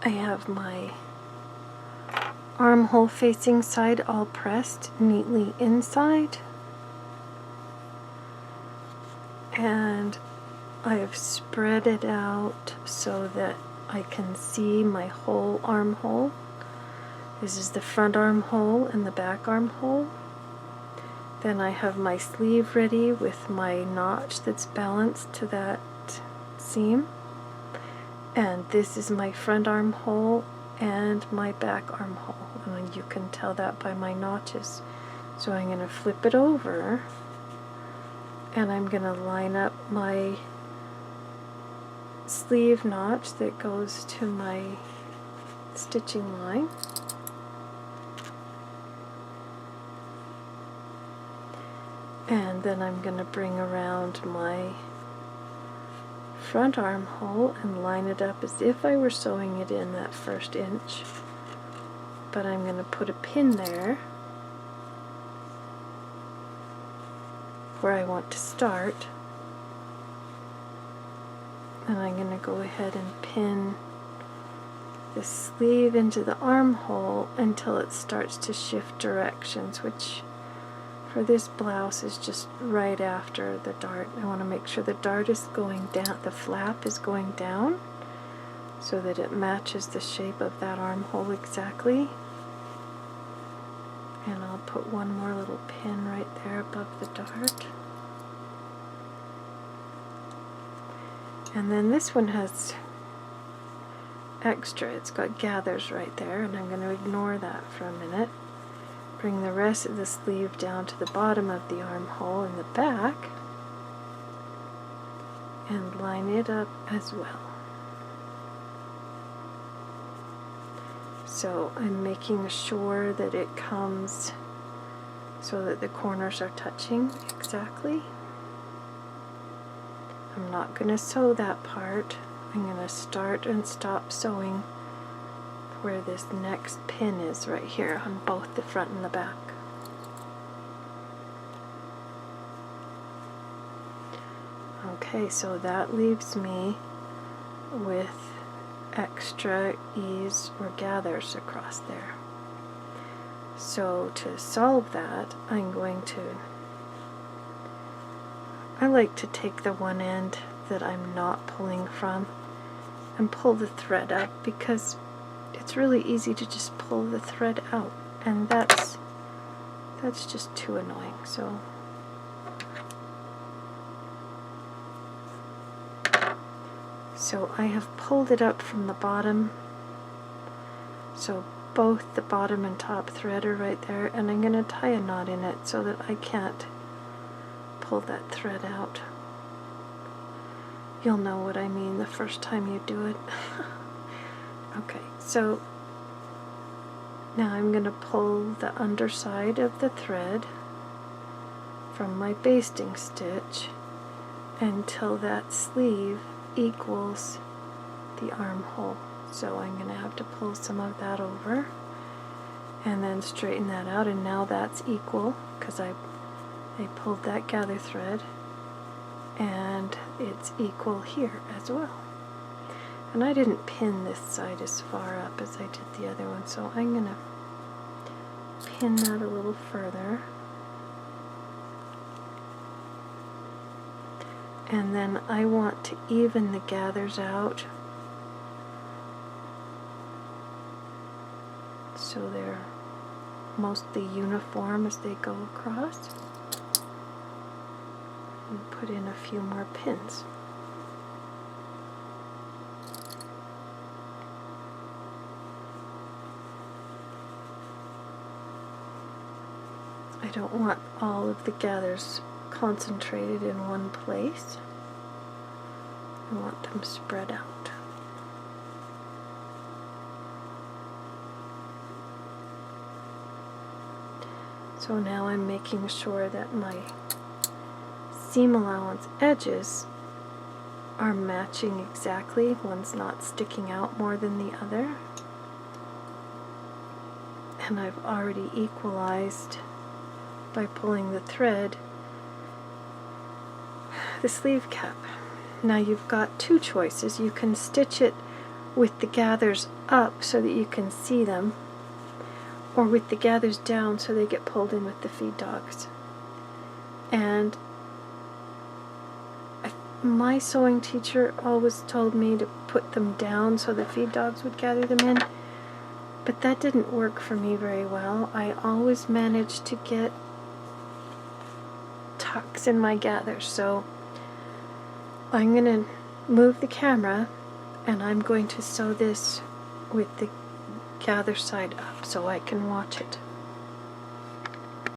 I have my armhole facing side all pressed neatly inside, and I have spread it out so that I can see my whole armhole. This is the front armhole and the back armhole. Then I have my sleeve ready with my notch that's balanced to that seam. And this is my front armhole and my back armhole. And you can tell that by my notches. So I'm going to flip it over and I'm going to line up my sleeve notch that goes to my stitching line. And then I'm going to bring around my front armhole and line it up as if I were sewing it in that first inch. But I'm going to put a pin there where I want to start. And I'm going to go ahead and pin the sleeve into the armhole until it starts to shift directions, which for this blouse is just right after the dart. I want to make sure the dart is going down, the flap is going down, so that it matches the shape of that armhole exactly. And I'll put one more little pin right there above the dart. And then this one has extra, it's got gathers right there, and I'm going to ignore that for a minute. Bring the rest of the sleeve down to the bottom of the armhole in the back and line it up as well. So I'm making sure that it comes so that the corners are touching exactly. I'm not going to sew that part. I'm going to start and stop sewing where this next pin is right here on both the front and the back. Okay, so that leaves me with extra ease or gathers across there. So to solve that, I like to take the one end that I'm not pulling from and pull the thread up, because it's really easy to just pull the thread out, and that's just too annoying. So I have pulled it up from the bottom, so both the bottom and top thread are right there, and I'm going to tie a knot in it so that I can't pull that thread out. You'll know what I mean the first time you do it. Okay, so now I'm going to pull the underside of the thread from my basting stitch until that sleeve equals the armhole. So I'm going to have to pull some of that over and then straighten that out, and now that's equal because I pulled that gather thread, and it's equal here as well. And I didn't pin this side as far up as I did the other one, so I'm going to pin that a little further. And then I want to even the gathers out so they're mostly uniform as they go across. And put in a few more pins. I don't want all of the gathers concentrated in one place. I want them spread out. So now I'm making sure that my seam allowance edges are matching exactly. One's not sticking out more than the other. And I've already equalized by pulling the thread the sleeve cap. Now you've got two choices. You can stitch it with the gathers up so that you can see them, or with the gathers down so they get pulled in with the feed dogs. And my sewing teacher always told me to put them down so the feed dogs would gather them in, but that didn't work for me very well. I always managed to get tucks in my gathers, so I'm going to move the camera and I'm going to sew this with the gather side up so I can watch it.